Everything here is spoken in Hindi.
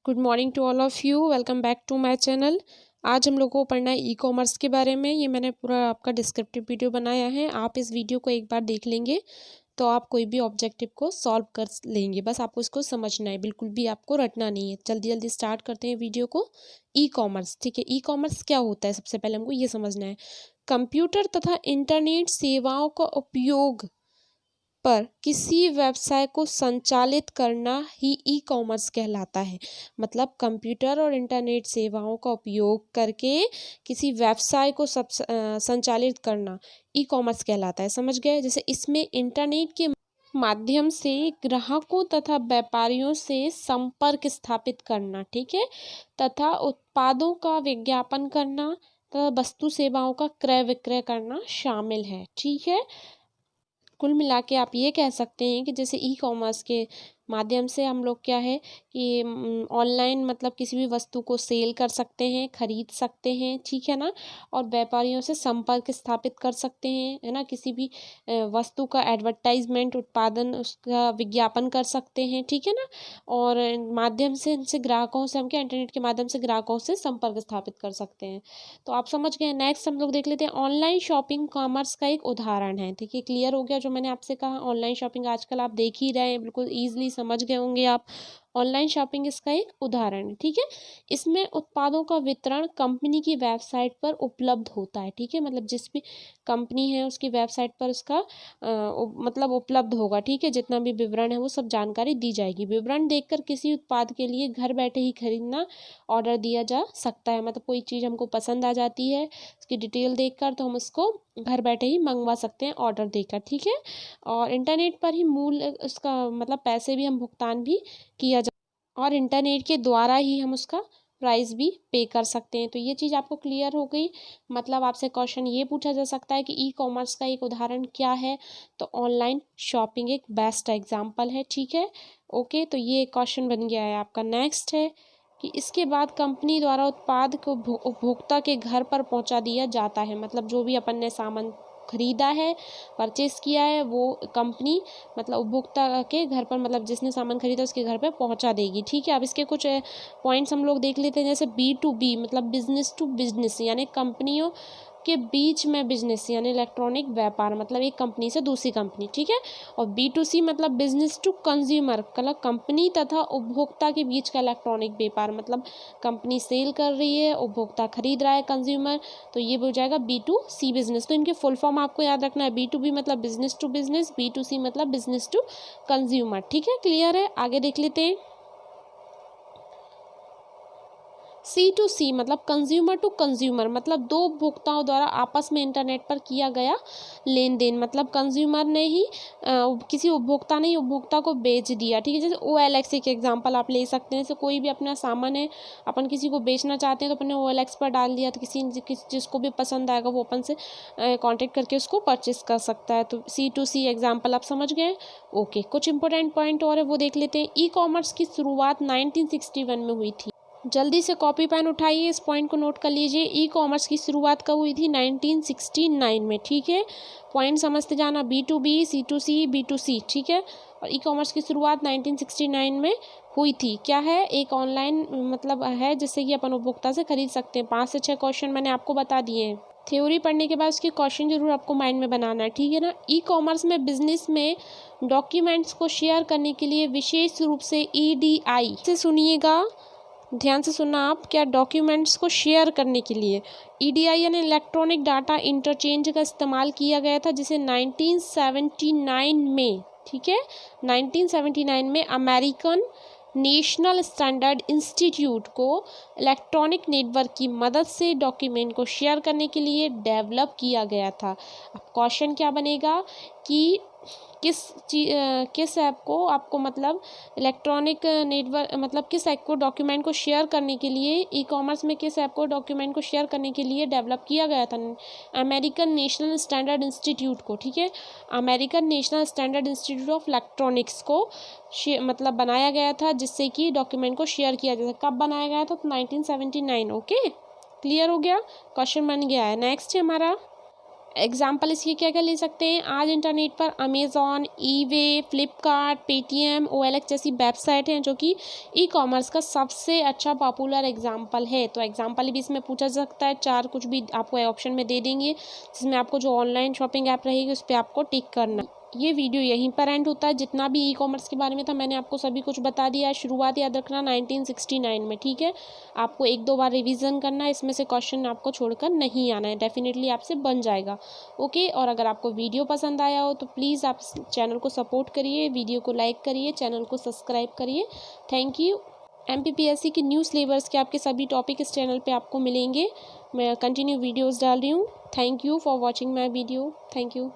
Good morning to all of you. Welcome back to my channel. आज हम लोग को पढ़ना है ई कॉमर्स के बारे में। ये मैंने पूरा आपका डिस्क्रिप्टिव वीडियो बनाया है। आप इस वीडियो को एक बार देख लेंगे तो आप कोई भी ऑब्जेक्टिव को सॉल्व कर लेंगे। बस आपको इसको समझना है, बिल्कुल भी आपको रटना नहीं है। जल्दी जल्दी स्टार्ट करते हैं वीडियो को। ई कॉमर्स, ठीक है। ई कॉमर्स क्या होता है, सबसे पहले हमको ये समझना है। कंप्यूटर तथा इंटरनेट सेवाओं का उपयोग पर किसी व्यवसाय को संचालित करना ही ई कॉमर्स कहलाता है। मतलब कंप्यूटर और इंटरनेट सेवाओं का उपयोग करके किसी व्यवसाय को संचालित करना ई कॉमर्स कहलाता है। समझ गए? जैसे इसमें इंटरनेट के माध्यम से ग्राहकों तथा व्यापारियों से संपर्क स्थापित करना, ठीक है, तथा उत्पादों का विज्ञापन करना तथा वस्तु सेवाओं का क्रय विक्रय करना शामिल है। ठीक है। कुल मिला के आप ये कह सकते हैं कि जैसे ई कॉमर्स के माध्यम से हम लोग क्या है कि ऑनलाइन मतलब किसी भी वस्तु को सेल कर सकते हैं, खरीद सकते हैं, ठीक है ना। और व्यापारियों से संपर्क स्थापित कर सकते हैं, है ना। किसी भी वस्तु का एडवर्टाइजमेंट, उत्पादन, उसका विज्ञापन कर सकते हैं, ठीक है ना। और माध्यम से इनसे ग्राहकों से हम क्या इंटरनेट के माध्यम से ग्राहकों से संपर्क स्थापित कर सकते हैं। तो आप समझ गए। नेक्स्ट हम लोग देख लेते हैं ऑनलाइन शॉपिंग कॉमर्स का एक उदाहरण है। ठीक है, क्लियर हो गया जो मैंने आपसे कहा। ऑनलाइन शॉपिंग आजकल आप देख ही रहे हैं, बिल्कुल ईजिली समझ गए होंगे आप। ऑनलाइन शॉपिंग इसका एक उदाहरण है। ठीक है, इसमें उत्पादों का वितरण कंपनी की वेबसाइट पर उपलब्ध होता है। ठीक है, मतलब जिस भी कंपनी है उसकी वेबसाइट पर उसका मतलब उपलब्ध होगा। ठीक है, जितना भी विवरण है वो सब जानकारी दी जाएगी। विवरण देखकर किसी उत्पाद के लिए घर बैठे ही खरीदना ऑर्डर दिया जा सकता है। मतलब कोई चीज़ हमको पसंद आ जाती है, उसकी डिटेल देखकर, तो हम उसको घर बैठे ही मंगवा सकते हैं ऑर्डर देकर। ठीक है, और इंटरनेट पर ही मूल उसका मतलब पैसे भी हम भुगतान भी किया और इंटरनेट के द्वारा ही हम उसका प्राइस भी पे कर सकते हैं। तो ये चीज़ आपको क्लियर हो गई। मतलब आपसे क्वेश्चन ये पूछा जा सकता है कि ई कॉमर्स का एक उदाहरण क्या है, तो ऑनलाइन शॉपिंग एक बेस्ट एग्जाम्पल है। ठीक है, ओके, तो ये क्वेश्चन बन गया है आपका। नेक्स्ट है कि इसके बाद कंपनी द्वारा उत्पाद को उपभोक्ता के घर पर पहुंचा दिया जाता है। मतलब जो भी अपन ने सामान खरीदा है, परचेस किया है, वो कंपनी मतलब उपभोक्ता के घर पर, मतलब जिसने सामान खरीदा उसके घर पे पहुंचा देगी। ठीक है, अब इसके कुछ पॉइंट्स हम लोग देख लेते हैं। जैसे B2B मतलब बिजनेस टू बिजनेस, यानी कंपनियों के बीच में बिजनेस, यानी इलेक्ट्रॉनिक व्यापार, मतलब एक कंपनी से दूसरी कंपनी। ठीक है, और B2C मतलब बिजनेस टू कंज्यूमर, मतलब कंपनी तथा उपभोक्ता के बीच का इलेक्ट्रॉनिक व्यापार। मतलब कंपनी सेल कर रही है, उपभोक्ता खरीद रहा है, कंज्यूमर, तो ये हो जाएगा B2C बिजनेस। तो इनके फुल फॉर्म आपको याद रखना है। B2B मतलब बिजनेस टू बिजनेस, B2C मतलब बिजनेस टू कंज्यूमर। ठीक है, क्लियर है। आगे देख लेते हैं। C2C मतलब कंज्यूमर टू कंज्यूमर, मतलब दो उपभोक्ताओं द्वारा आपस में इंटरनेट पर किया गया लेन देन। मतलब कंज्यूमर ने ही किसी उपभोक्ता ने ही उपभोक्ता को बेच दिया। ठीक है, जैसे OLX एक एग्जांपल आप ले सकते हैं। जैसे कोई भी अपना सामान है, अपन किसी को बेचना चाहते हैं तो अपने OLX पर डाल दिया, तो किसी जिसको भी पसंद आएगा वो अपन से कॉन्टेक्ट करके उसको परचेस कर सकता है। तो C2C एग्जाम्पल आप समझ गए। ओके, कुछ इंपॉर्टेंट पॉइंट और है वो देख लेते हैं। ई कॉमर्स की शुरुआत 1961 में हुई थी। जल्दी से कॉपी पेन उठाइए, इस पॉइंट को नोट कर लीजिए। ई कॉमर्स की शुरुआत कब हुई थी? 1969 में। ठीक है, पॉइंट समझते जाना। B2B, C2C, B2C। ठीक है, और ई कॉमर्स की शुरुआत 1969 में हुई थी। क्या है? एक ऑनलाइन मतलब है जिससे कि अपन उपभोक्ता से खरीद सकते हैं। 5 से 6 क्वेश्चन मैंने आपको बता दिए हैं। थ्योरी पढ़ने के बाद उसके क्वेश्चन जरूर आपको माइंड में बनाना है। ठीक है ना। ई कॉमर्स में बिजनेस में डॉक्यूमेंट्स को शेयर करने के लिए विशेष रूप से EDI से सुनिएगा, ध्यान से सुनना आप, क्या डॉक्यूमेंट्स को शेयर करने के लिए EDI यानी इलेक्ट्रॉनिक डाटा इंटरचेंज का इस्तेमाल किया गया था, जिसे 1979 में, ठीक है, 1979 में अमेरिकन नेशनल स्टैंडर्ड इंस्टीट्यूट को इलेक्ट्रॉनिक नेटवर्क की मदद से डॉक्यूमेंट को शेयर करने के लिए डेवलप किया गया था। अब क्वेश्चन क्या बनेगा कि किस ऐप को आपको मतलब इलेक्ट्रॉनिक नेटवर्क मतलब किस ऐप को डॉक्यूमेंट को शेयर करने के लिए, ई कॉमर्स में किस ऐप को डॉक्यूमेंट को शेयर करने के लिए डेवलप किया गया था? अमेरिकन नेशनल स्टैंडर्ड इंस्टीट्यूट को। ठीक है, American national standard institute of electronics को मतलब बनाया गया था, जिससे कि डॉक्यूमेंट को शेयर किया जाता। कब बनाया गया था? 1979। ओके, क्लियर हो गया, क्वेश्चन बन गया है। नेक्स्ट है हमारा एग्जाम्पल इसके क्या क्या ले सकते हैं, आज इंटरनेट पर Amazon, eBay, Flipkart, Paytm, OLX जैसी वेबसाइट हैं जो कि ई कॉमर्स का सबसे अच्छा पॉपुलर एग्जाम्पल है। तो एग्जाम्पल भी इसमें पूछा जा सकता है, 4 कुछ भी आपको ऑप्शन में दे देंगे, जिसमें आपको जो ऑनलाइन शॉपिंग ऐप रहेगी उस पर आपको टिक करना। ये वीडियो यहीं पर एंड होता है। जितना भी ई कॉमर्स के बारे में था मैंने आपको सभी कुछ बता दिया है। शुरुआत याद रखना 1969 में, ठीक है। आपको 1-2 बार रिवीजन करना है, इसमें से क्वेश्चन आपको छोड़कर नहीं आना है, डेफिनेटली आपसे बन जाएगा। ओके, और अगर आपको वीडियो पसंद आया हो तो प्लीज़ आप चैनल को सपोर्ट करिए, वीडियो को लाइक करिए, चैनल को सब्सक्राइब करिए। Thank you. MPPSC की न्यू सिलेबस के आपके सभी टॉपिक इस चैनल पे आपको मिलेंगे। मैं कंटिन्यू वीडियोस डाल रही हूँ। Thank you for watching my video. Thank you.